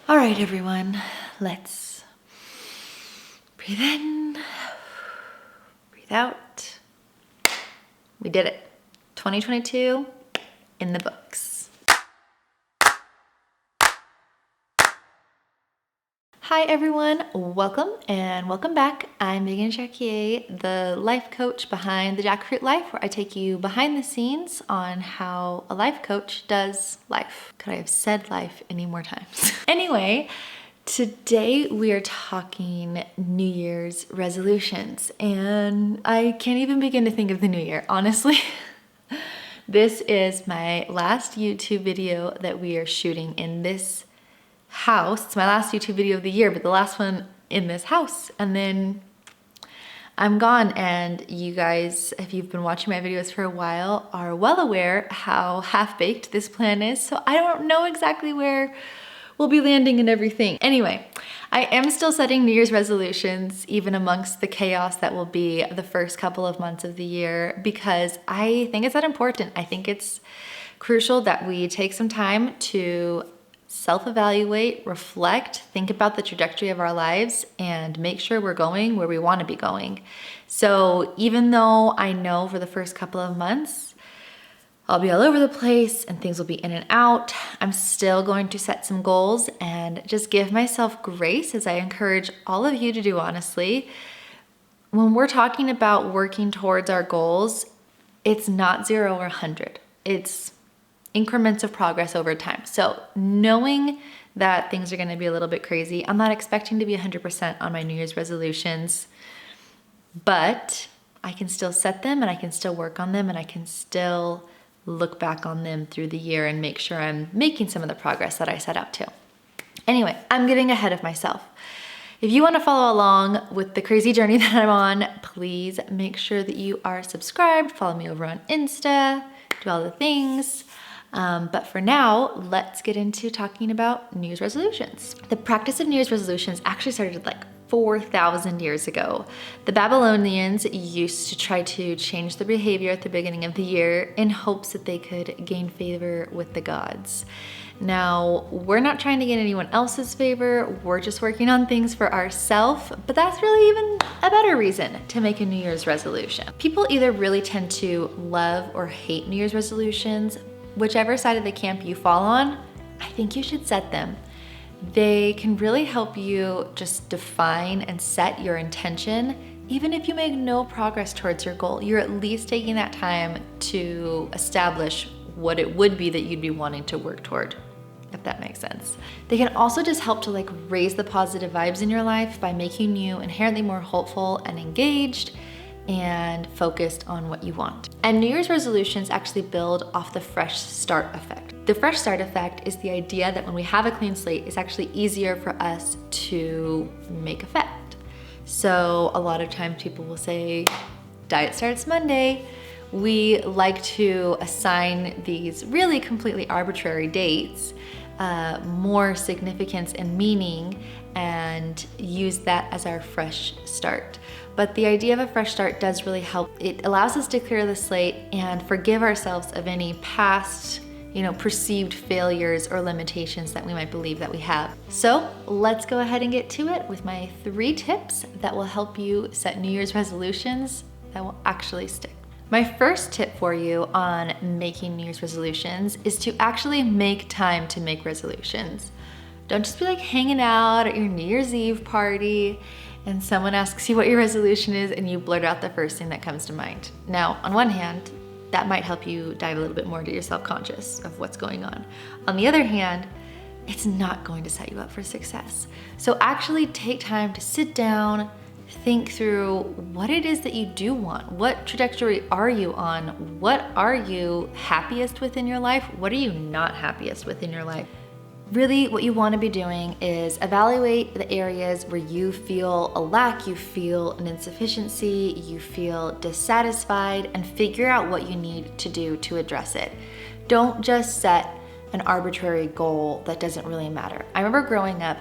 All right, everyone, let's breathe in, breathe out. We did it. 2022 in the books. Hi everyone, welcome and welcome back. I'm Megan Jacquier, the life coach behind the Jackfruit Life, where I take you behind the scenes on how a life coach does life. Could I have said life any more times? Anyway, today we are talking New Year's resolutions, and I can't even begin to think of the new year, honestly. This is my last YouTube video that we are shooting in this house. It's my last YouTube video of the year, but the last one in this house. And then I'm gone, and you guys, if you've been watching my videos for a while, are well aware how half-baked this plan is. So I don't know exactly where we'll be landing and everything. Anyway, I am still setting New Year's resolutions, even amongst the chaos that will be the first couple of months of the year, because I think it's that important. I think it's crucial that we take some time to self-evaluate, reflect, think about the trajectory of our lives, and make sure we're going where we want to be going. So even though I know for the first couple of months I'll be all over the place and things will be in and out, I'm still going to set some goals and just give myself grace, as I encourage all of you to do, honestly. When we're talking about working towards our goals, it's not 0 or 100. It's increments of progress over time. So knowing that things are going to be a little bit crazy, I'm not expecting to be 100% on my New Year's resolutions, but I can still set them and I can still work on them and I can still look back on them through the year and make sure I'm making some of the progress that I set out to. Anyway, I'm getting ahead of myself. If you want to follow along with the crazy journey that I'm on, please make sure that you are subscribed, follow me over on Insta, do all the things. But for now, let's get into talking about New Year's resolutions. The practice of New Year's resolutions actually started like 4,000 years ago. The Babylonians used to try to change their behavior at the beginning of the year in hopes that they could gain favor with the gods. Now, we're not trying to get anyone else's favor, we're just working on things for ourselves, but that's really even a better reason to make a New Year's resolution. People either really tend to love or hate New Year's resolutions. Whichever side of the camp you fall on, I think you should set them. They can really help you just define and set your intention. Even if you make no progress towards your goal, you're at least taking that time to establish what it would be that you'd be wanting to work toward, if that makes sense. They can also just help to like raise the positive vibes in your life by making you inherently more hopeful and engaged and focused on what you want. And New Year's resolutions actually build off the fresh start effect. The fresh start effect is the idea that when we have a clean slate, it's actually easier for us to make effect. So a lot of times people will say, diet starts Monday. We like to assign these really completely arbitrary dates more significance and meaning and use that as our fresh start. But the idea of a fresh start does really help. It allows us to clear the slate and forgive ourselves of any past, perceived failures or limitations that we might believe that we have. So let's go ahead and get to it with my 3 tips that will help you set New Year's resolutions that will actually stick. My first tip for you on making New Year's resolutions is to actually make time to make resolutions. Don't just be like hanging out at your New Year's Eve party and someone asks you what your resolution is and you blurt out the first thing that comes to mind. Now, on one hand, that might help you dive a little bit more into your self-conscious of what's going on. On the other hand, it's not going to set you up for success. So actually take time to sit down, think through what it is that you do want. What trajectory are you on? What are you happiest with in your life? What are you not happiest with in your life? Really, what you want to be doing is evaluate the areas where you feel a lack, you feel an insufficiency, you feel dissatisfied, and figure out what you need to do to address it. Don't just set an arbitrary goal that doesn't really matter. I remember growing up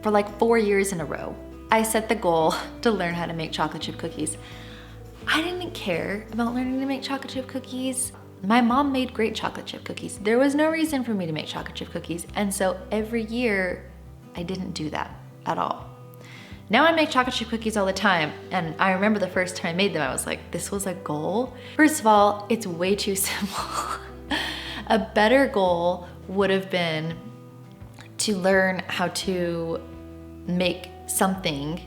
for like 4 years in a row, I set the goal to learn how to make chocolate chip cookies. I didn't care about learning to make chocolate chip cookies. My mom made great chocolate chip cookies. There was no reason for me to make chocolate chip cookies. And so every year I didn't do that at all. Now I make chocolate chip cookies all the time, and I remember the first time I made them, I was like, this was a goal? First of all, it's way too simple. A better goal would have been to learn how to make something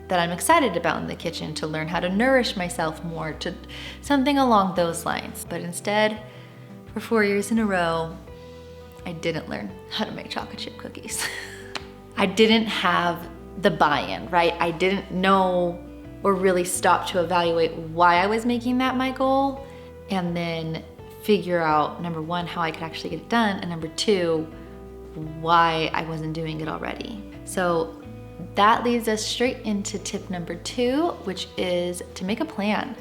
that I'm excited about in the kitchen, to learn how to nourish myself more, to something along those lines. But instead, for 4 years in a row, I didn't learn how to make chocolate chip cookies. I didn't have the buy-in, right? I didn't know or really stop to evaluate why I was making that my goal, and then figure out, number one, how I could actually get it done, and number two, why I wasn't doing it already. So that leads us straight into tip number 2, which is to make a plan.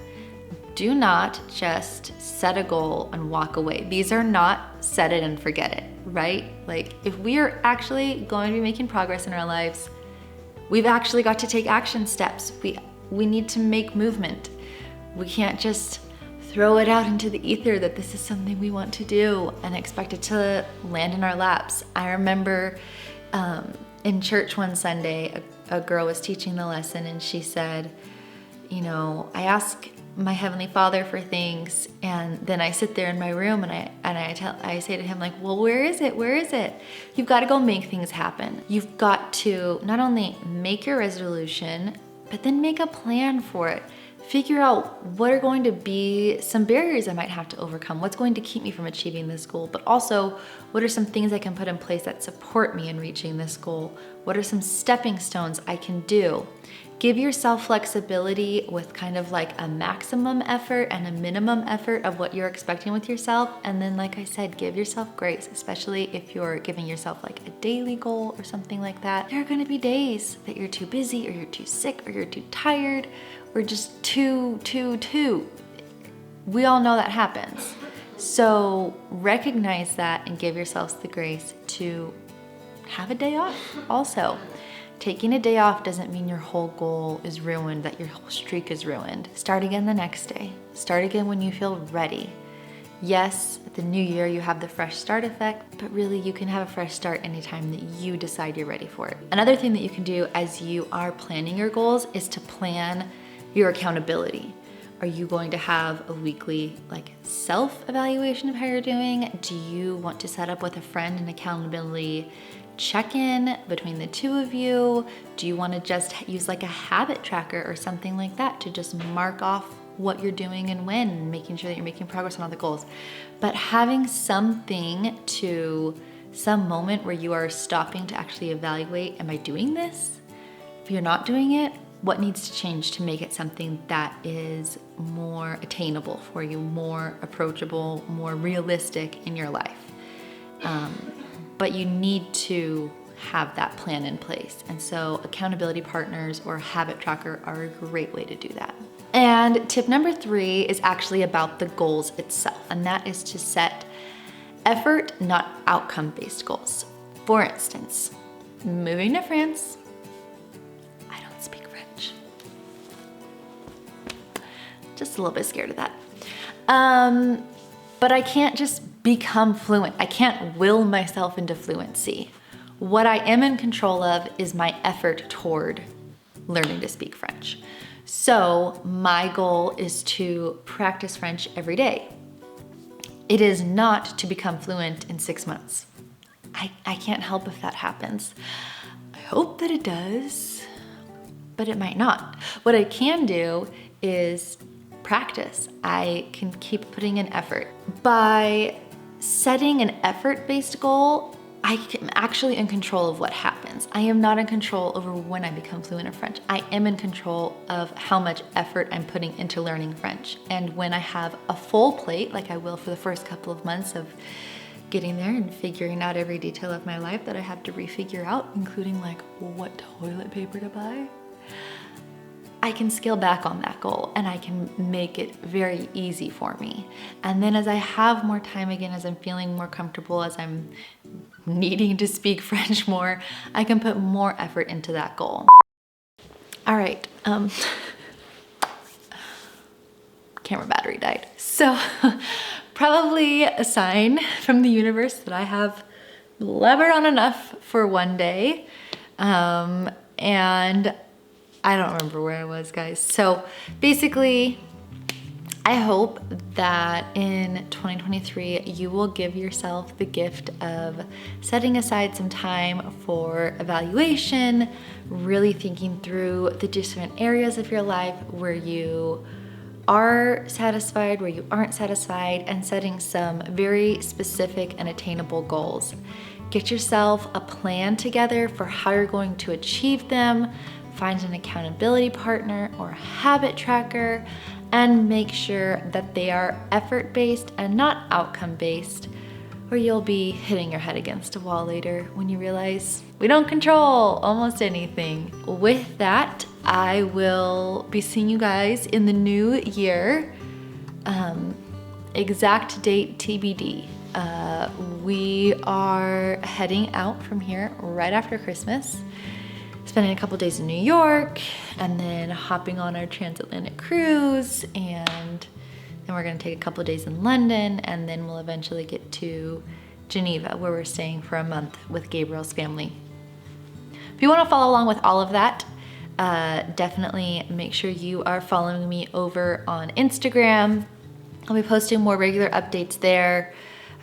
Do not just set a goal and walk away. These are not set it and forget it, right? Like, if we are actually going to be making progress in our lives, we've actually got to take action steps. We need to make movement. We can't just throw it out into the ether that this is something we want to do and expect it to land in our laps. I remember in church one Sunday, a girl was teaching the lesson, and she said, you know, I ask my Heavenly Father for things, and then I sit there in my room and I say to him, like, well, where is it? Where is it? You've got to go make things happen. You've got to not only make your resolution, but then make a plan for it. Figure out what are going to be some barriers I might have to overcome. What's going to keep me from achieving this goal? But also, what are some things I can put in place that support me in reaching this goal? What are some stepping stones I can do? Give yourself flexibility with kind of like a maximum effort and a minimum effort of what you're expecting with yourself. And then, like I said, give yourself grace, especially if you're giving yourself like a daily goal or something like that. There are gonna be days that you're too busy, or you're too sick, or you're too tired, or just too. We all know that happens. So recognize that and give yourselves the grace to have a day off also. Taking a day off doesn't mean your whole goal is ruined, that your whole streak is ruined. Start again the next day. Start again when you feel ready. Yes, at the new year you have the fresh start effect, but really you can have a fresh start anytime that you decide you're ready for it. Another thing that you can do as you are planning your goals is to plan your accountability. Are you going to have a weekly self-evaluation of how you're doing? Do you want to set up with a friend an accountability check-in between the two of you? Do you want to just use like a habit tracker or something like that to just mark off what you're doing and when, and making sure that you're making progress on all the goals? But having something some moment where you are stopping to actually evaluate, am I doing this? If you're not doing it, what needs to change to make it something that is more attainable for you, more approachable, more realistic in your life? But you need to have that plan in place. And so accountability partners or habit tracker are a great way to do that. And tip number 3 is actually about the goals itself. And that is to set effort, not outcome-based goals. For instance, moving to France, I don't speak French. Just a little bit scared of that. But I can't just become fluent. I can't will myself into fluency. What I am in control of is my effort toward learning to speak French. So my goal is to practice French every day. It is not to become fluent in 6 months. I can't help if that happens. I hope that it does, but it might not. What I can do is practice. I can keep putting in effort. By setting an effort-based goal, I am actually in control of what happens. I am not in control over when I become fluent in French. I am in control of how much effort I'm putting into learning French. And when I have a full plate, like I will for the first couple of months of getting there and figuring out every detail of my life that I have to refigure out, including what toilet paper to buy, I can scale back on that goal and I can make it very easy for me. And then as I have more time again, as I'm feeling more comfortable, as I'm needing to speak French more, I can put more effort into that goal. All right, camera battery died. So probably a sign from the universe that I have blabbered on enough for one day. And I don't remember where I was, guys. So basically, I hope that in 2023, you will give yourself the gift of setting aside some time for evaluation, really thinking through the different areas of your life where you are satisfied, where you aren't satisfied, and setting some very specific and attainable goals. Get yourself a plan together for how you're going to achieve them, find an accountability partner or a habit tracker, and make sure that they are effort-based and not outcome-based, or you'll be hitting your head against a wall later when you realize we don't control almost anything. With that, I will be seeing you guys in the new year. Exact date TBD. We are heading out from here right after Christmas, spending a couple days in New York, and then hopping on our transatlantic cruise, and then we're gonna take a couple days in London, and then we'll eventually get to Geneva, where we're staying for a month with Gabriel's family. If you wanna follow along with all of that, definitely make sure you are following me over on Instagram. I'll be posting more regular updates there.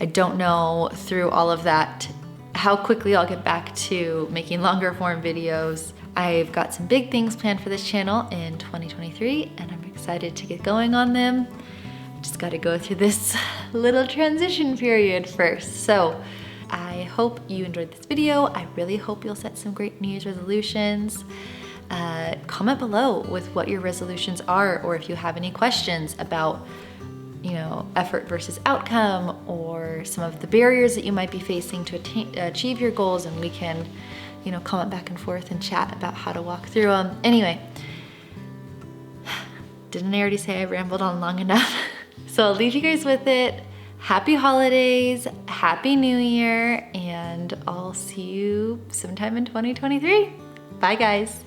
I don't know through all of that how quickly I'll get back to making longer form videos. I've got some big things planned for this channel in 2023, and I'm excited to get going on them. I just gotta go through this little transition period first. So I hope you enjoyed this video. I really hope you'll set some great New Year's resolutions. Comment below with what your resolutions are, or if you have any questions about effort versus outcome, or some of the barriers that you might be facing to achieve your goals, and we can, comment back and forth and chat about how to walk through them. Anyway, didn't I already say I rambled on long enough? So I'll leave you guys with it. Happy holidays, happy new year, and I'll see you sometime in 2023. Bye guys.